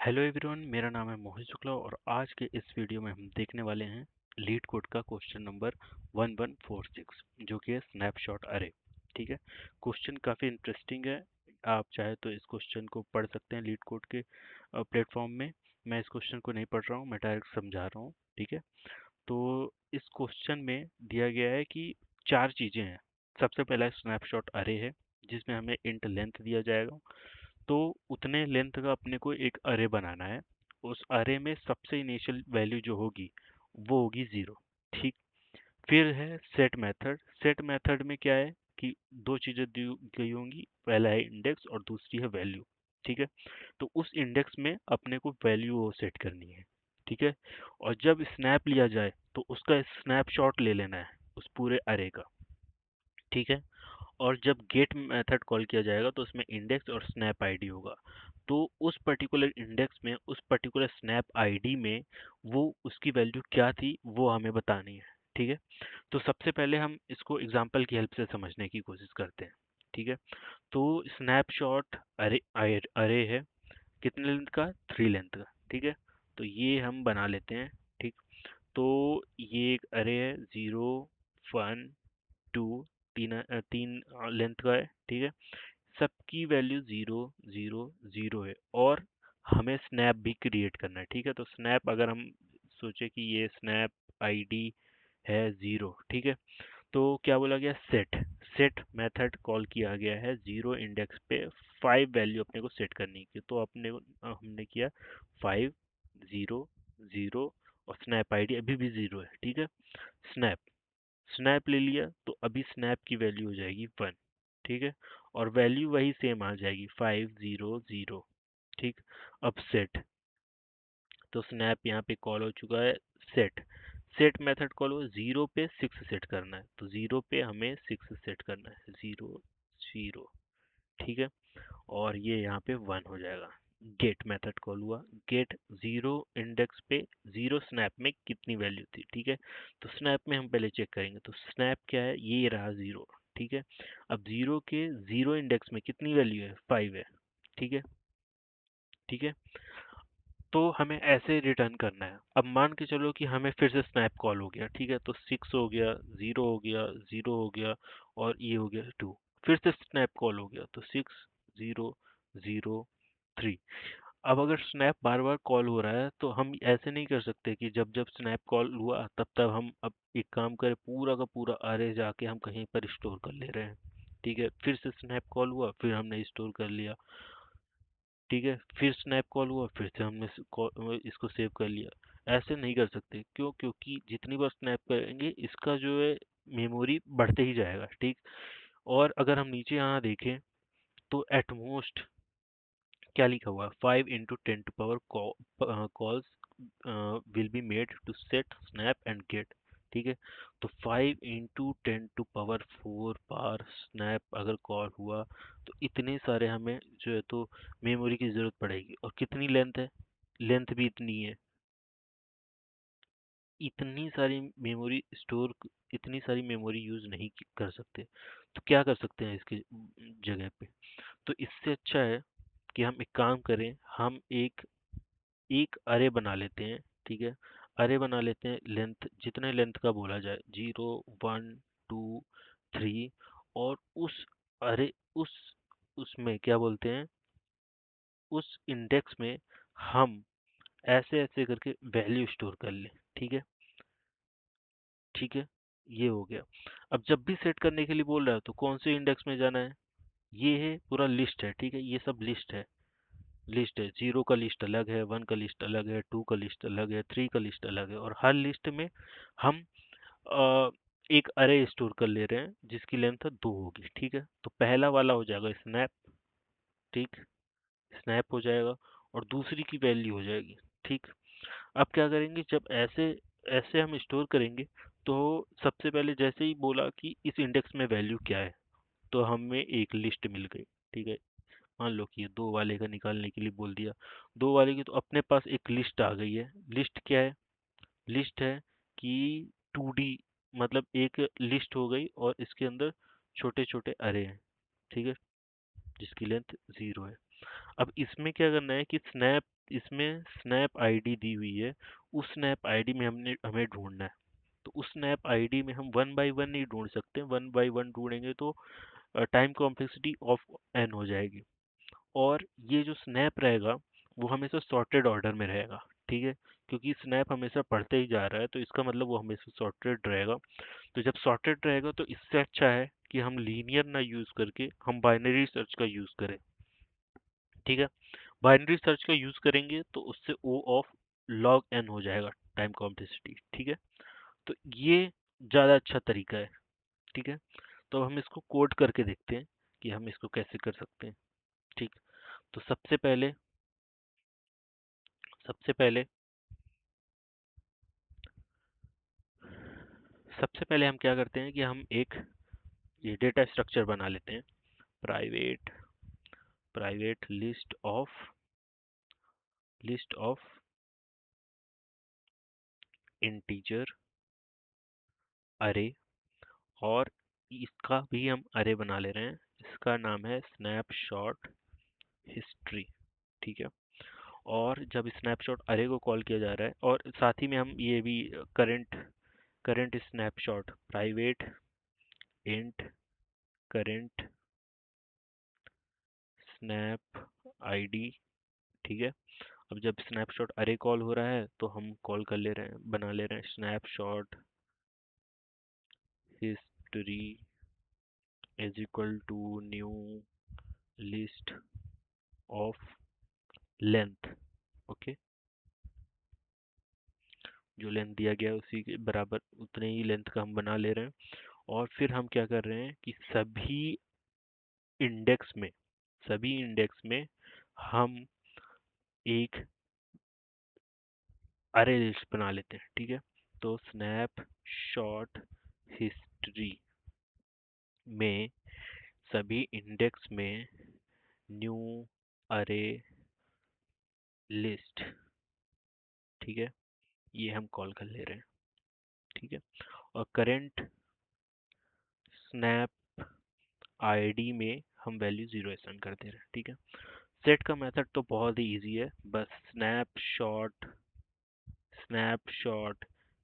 Hello everyone, मेरा नाम है मोहित शुक्ला और आज के इस वीडियो में हम देखने वाले हैं लीड कोड का क्वेश्चन नंबर 1146 जो कि है स्नैपशॉट अरे। ठीक है, क्वेश्चन काफ़ी इंटरेस्टिंग है। आप चाहे तो इस क्वेश्चन को पढ़ सकते हैं लीड कोड के प्लेटफॉर्म में। मैं इस क्वेश्चन को नहीं पढ़ रहा हूँ, मैं डायरेक्ट समझा रहा हूँ। ठीक है, तो इस क्वेश्चन में दिया गया है कि चार चीज़ें हैं। सबसे पहला स्नैपशॉट अरे है जिसमें हमें इंट लेंथ दिया जाएगा। तो उतने लेंथ का अपने को एक अरे बनाना है। उस अरे में सबसे इनिशियल वैल्यू जो होगी वो होगी 0। ठीक, फिर है सेट मेथड। सेट मेथड में क्या है कि दो चीज़ें दी गई होंगी, पहला है इंडेक्स और दूसरी है वैल्यू। ठीक है, तो उस इंडेक्स में अपने को वैल्यू सेट करनी है। ठीक है, और जब स्नैप लिया जाए तो उसका स्नैपशॉट ले लेना है उस पूरे अरे का। ठीक है, और जब गेट मेथड कॉल किया जाएगा तो उसमें इंडेक्स और स्नैप आईडी होगा। तो उस पर्टिकुलर इंडेक्स में, उस पर्टिकुलर स्नैप आईडी में वो उसकी वैल्यू क्या थी वो हमें बतानी है। ठीक है, तो सबसे पहले हम इसको एग्जांपल की हेल्प से समझने की कोशिश करते हैं। ठीक है, तो स्नैपशॉट अरे अरे है कितने लेंथ का, 3 लेंथ का। ठीक है, तो ये हम बना लेते हैं। ठीक, तो ये एक अरे है, 0 1 2 तीन लेंथ का है। ठीक है, सबकी वैल्यू 0 0 0 है और हमें स्नैप भी क्रिएट करना है। ठीक है, तो स्नैप अगर हम सोचे कि ये स्नैप आईडी है 0। ठीक है, तो क्या बोला गया, सेट सेट मेथड कॉल किया गया है 0 इंडेक्स पे 5 वैल्यू अपने को सेट करनी की। तो अपने हमने किया 5 0 0 और स्नैप आईडी अभी भी 0 है। ठीक है, स्नैप स्नैप ले लिया तो अभी स्नैप की वैल्यू हो जाएगी 1। ठीक है, और वैल्यू वही सेम आ जाएगी 5 0 0। ठीक, अब सेट, तो स्नैप यहाँ पे कॉल हो चुका है। सेट सेट मेथड कॉल हो, 0 पे 6 सेट करना है, तो 0 पे हमें 6 सेट करना है, 0 0। ठीक है, और ये यहाँ पे 1 हो जाएगा। गेट मेथड कॉल हुआ, गेट 0 इंडेक्स पे 0 स्नैप में कितनी वैल्यू थी। ठीक है, तो स्नैप में हम पहले चेक करेंगे, तो स्नैप क्या है, ये रहा 0। ठीक है, अब 0 के 0 इंडेक्स में कितनी वैल्यू है, 5 है। ठीक है, ठीक है, तो हमें ऐसे रिटर्न करना है। अब मान के चलो कि हमें फिर से स्नैप कॉल हो गया। ठीक है, तो 6 हो गया, 0 हो गया, 0 हो गया और ये हो गया 2। फिर से स्नैप कॉल हो गया, तो 6 0 0 3। अब अगर स्नैप बार बार कॉल हो रहा है तो हम ऐसे नहीं कर सकते कि जब जब स्नैप कॉल हुआ तब तब हम अब एक काम करें, पूरा का पूरा अरे जाके हम कहीं पर स्टोर कर ले रहे हैं। ठीक है, फिर से स्नैप कॉल हुआ, फिर हमने स्टोर कर लिया। ठीक है, फिर स्नैप कॉल हुआ, फिर से हमने इसको सेव कर लिया। ऐसे नहीं कर सकते, क्यों? क्योंकि जितनी बार स्नैप करेंगे इसका जो है मेमोरी बढ़ते ही जाएगा। ठीक, और अगर हम नीचे यहाँ देखें तो एट मोस्ट क्या लिखा हुआ है, 5 into 10 to power calls will be made to set snap and get. ठीक है, तो 5 इंटू 10 टू पावर 4 बार स्नैप अगर कॉल हुआ तो इतने सारे हमें जो है तो मेमोरी की ज़रूरत पड़ेगी। और कितनी लेंथ है, लेंथ भी इतनी है। इतनी सारी मेमोरी स्टोर, इतनी सारी मेमोरी यूज़ नहीं कर सकते। तो क्या कर सकते हैं इसकी जगह पे, तो इससे अच्छा है कि हम एक काम करें, हम एक एक अरे बना लेते हैं। ठीक है, अरे बना लेते हैं, लेंथ जितने लेंथ का बोला जाए, 0 1 2 3। और उस अरे उस उसमें क्या बोलते हैं, उस इंडेक्स में हम ऐसे ऐसे करके वैल्यू स्टोर कर लें। ठीक है, ठीक है, ये हो गया। अब जब भी सेट करने के लिए बोल रहा है तो कौन से इंडेक्स में जाना है, ये है पूरा लिस्ट है। ठीक है, ये सब लिस्ट है, लिस्ट है। 0 का लिस्ट अलग है, 1 का लिस्ट अलग है, 2 का लिस्ट अलग है, 3 का लिस्ट अलग है, और हर लिस्ट में हम अ, एक अरे स्टोर कर ले रहे हैं जिसकी लेंथ 2 होगी। ठीक है, तो पहला वाला हो जाएगा स्नैप। ठीक, स्नैप हो जाएगा और दूसरी की वैल्यू हो जाएगी। ठीक, अब क्या करेंगे, जब ऐसे ऐसे हम स्टोर करेंगे तो सबसे पहले जैसे ही बोला कि इस इंडेक्स में वैल्यू क्या है, तो हमें एक लिस्ट मिल गई। ठीक है, मान लो कि ये 2 वाले का निकालने के लिए बोल दिया, 2 वाले की, तो अपने पास एक लिस्ट आ गई है। लिस्ट क्या है, लिस्ट है कि 2D, मतलब एक लिस्ट हो गई और इसके अंदर छोटे छोटे अरे हैं। ठीक है, जिसकी लेंथ 0 है। अब इसमें क्या करना है कि स्नैप इसमें स्नैप आईडी दी हुई है, उस स्नैप आईडी में हमने हमें ढूंढना है। तो उस स्नैप आईडी में हम वन बाय वन नहीं ढूंढ सकते, वन बाय वन ढूंढेंगे तो टाइम कॉम्प्लेक्सिटी ऑफ एन हो जाएगी। और ये जो स्नैप रहेगा वो हमेशा सॉर्टेड ऑर्डर में रहेगा, ठीक है, क्योंकि स्नैप हमेशा पढ़ते ही जा रहा है तो इसका मतलब वो हमेशा सॉर्टेड रहेगा। तो जब सॉर्टेड रहेगा तो इससे अच्छा है कि हम लीनियर ना यूज करके हम बाइनरी सर्च का यूज करें, ठीक है। बाइनरी सर्च का यूज करेंगे तो उससे ओ ऑफ लॉग एन हो जाएगा टाइम कॉम्प्लेक्सिटी, ठीक है। तो ये ज़्यादा अच्छा तरीका है, ठीक है। तो अब हम इसको कोड करके देखते हैं कि हम इसको कैसे कर सकते हैं, ठीक। तो सबसे पहले सबसे पहले हम क्या करते हैं कि हम एक ये डेटा स्ट्रक्चर बना लेते हैं। Private private list of integer अरे, और इसका भी हम अरे बना ले रहे हैं। इसका नाम है स्नैपशॉट हिस्ट्री, ठीक है। और जब स्नैपशॉट अरे को कॉल किया जा रहा है और साथ ही में हम ये भी current current snapshot private int current snap ID, ठीक है। अब जब स्नैपशॉट अरे कॉल हो रहा है तो हम कॉल कर ले रहे हैं, बना ले रहे हैं snapshot history is equal to new list of length, okay. जो लेंथ दिया गया है उसी के बराबर उतने ही लेंथ का हम बना ले रहे हैं। और फिर हम क्या कर रहे हैं कि सभी इंडेक्स में हम एक अरे लिस्ट बना लेते हैं, ठीक है। तो स्नैपशॉट हिस्ट्री में सभी इंडेक्स में न्यू अरे लिस्ट, ठीक है, ये हम कॉल कर ले रहे हैं, ठीक है। और करंट स्नैप आईडी में हम वैल्यू जीरो असाइन कर दे रहे हैं, ठीक है। सेट का मेथड तो बहुत ही इजी है, बस स्नैपशॉट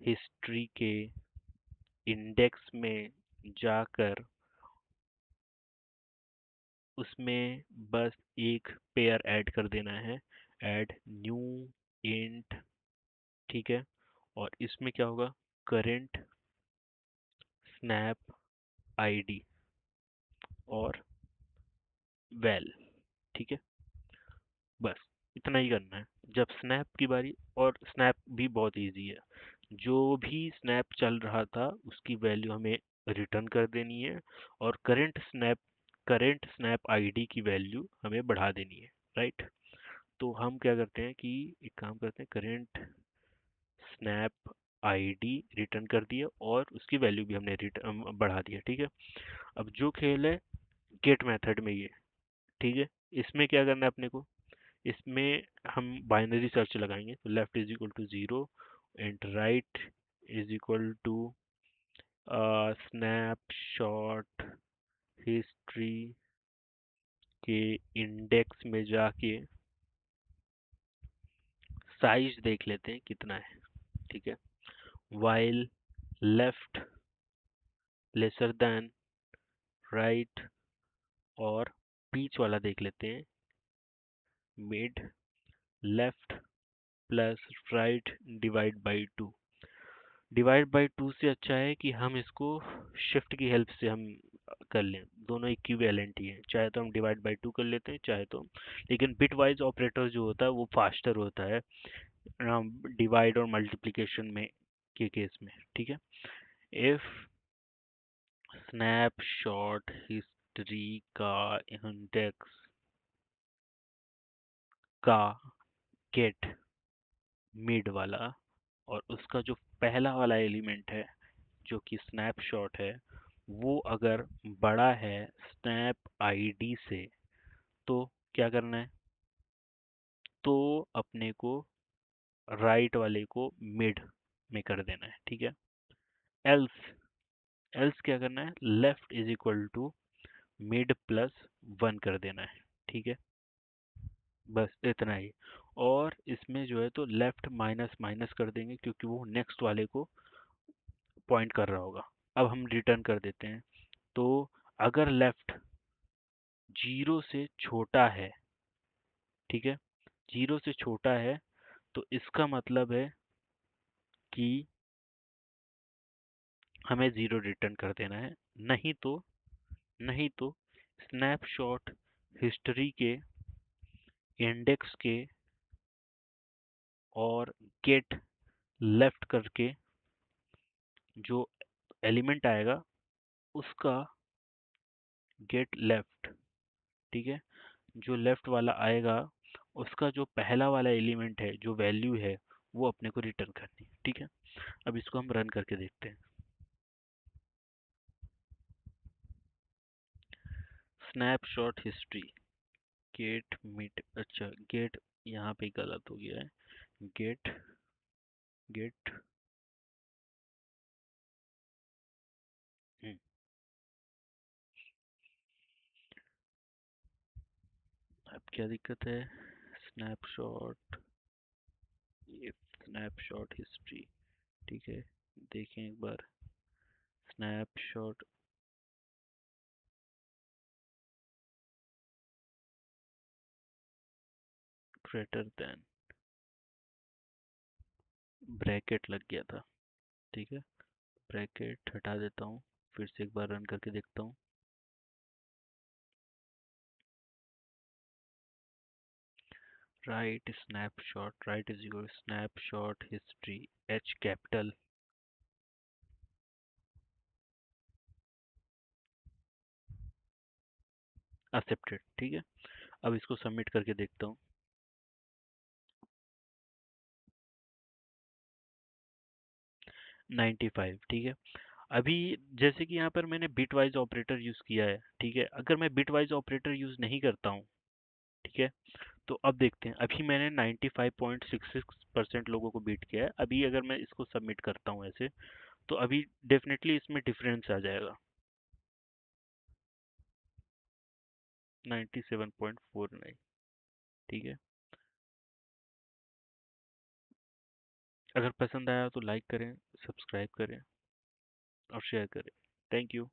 हिस्ट्री के इंडेक्स में जाकर उसमें बस एक पेयर ऐड कर देना है, ऐड न्यू इंट, ठीक है। और इसमें क्या होगा, करंट स्नैप आईडी और वैल, ठीक है। बस इतना ही करना है जब स्नैप की बारी। और स्नैप भी बहुत इजी है, जो भी स्नैप चल रहा था उसकी वैल्यू हमें रिटर्न कर देनी है। और करंट स्नैप आईडी की वैल्यू हमें बढ़ा देनी है, राइट। तो हम क्या करते हैं कि एक काम करते हैं, करंट स्नैप आईडी रिटर्न कर दिया और उसकी वैल्यू भी हमने रिटर्न बढ़ा दिया, ठीक है। अब जो खेल है गेट मेथड में ये, ठीक है। इसमें क्या करना है अपने को, इसमें हम बाइनरी सर्च लगाएंगे। तो left is equal to zero and right is equal to snapshot history के इंडेक्स में जाके साइज देख लेते हैं कितना है, ठीक है। While left lesser than right, और बीच वाला देख लेते हैं mid left plus right divide by two. Divide by two से अच्छा है कि हम इसको शिफ्ट की हेल्प से हम कर लें, दोनों इक्विवेलेंट ही हैं। चाहे तो हम डिवाइड बाई टू कर लेते हैं, चाहे तो लेकिन बिट वाइज ऑपरेटर जो होता है वो फास्टर होता है डिवाइड और मल्टीप्लिकेशन में के केस में, ठीक है। इफ स्नैपशॉट हिस्ट्री का इंडेक्स का गेट मिड वाला और उसका जो पहला वाला एलिमेंट है जो कि स्नैपशॉट है वो अगर बड़ा है स्नैप आईडी से, तो क्या करना है, तो अपने को राइट वाले को मिड में कर देना है, ठीक है। एल्स एल्स क्या करना है, left is equal to mid plus one कर देना है, ठीक है। बस इतना ही। और इसमें जो है तो लेफ्ट माइनस माइनस कर देंगे क्योंकि वो नेक्स्ट वाले को पॉइंट कर रहा होगा। अब हम रिटर्न कर देते हैं। तो अगर लेफ्ट 0 से छोटा है, ठीक है, 0 से छोटा है, तो इसका मतलब है कि हमें 0 रिटर्न कर देना है। नहीं तो स्नैपशॉट हिस्ट्री के इंडेक्स के और गेट लेफ्ट करके जो एलिमेंट आएगा उसका गेट लेफ्ट, ठीक है, जो लेफ्ट वाला आएगा उसका जो पहला वाला एलिमेंट है, जो वैल्यू है, वो अपने को रिटर्न करनी है। ठीक है, अब इसको हम रन करके देखते हैं। स्नैपशॉट हिस्ट्री गेट मीट, अच्छा गेट यहाँ पे गलत हो गया है। गेट गेट अब क्या दिक्कत है? स्नैपशॉट, ये स्नैपशॉट हिस्ट्री, ठीक है, देखें एक बार। स्नैपशॉट ग्रेटर देन, ब्रैकेट लग गया था, ठीक है, ब्रैकेट हटा देता हूँ, फिर से एक बार रन करके देखता हूँ। Right is your snapshot history, H capital, accepted, ठीक है। अब इसको सबमिट करके देखता हूँ। 95, ठीक है। अभी जैसे कि यहाँ पर मैंने बिट वाइज ऑपरेटर यूज किया है, ठीक है, अगर मैं बिट वाइज ऑपरेटर यूज नहीं करता हूँ, ठीक है, तो अब देखते हैं। अभी मैंने 95.66% लोगों को बीट किया है। अभी अगर मैं इसको सबमिट करता हूँ ऐसे, तो अभी डेफिनेटली इसमें डिफरेंस आ जाएगा। 97.49, ठीक है। अगर पसंद आया तो लाइक करें, सब्सक्राइब करें और शेयर करें। Thank you.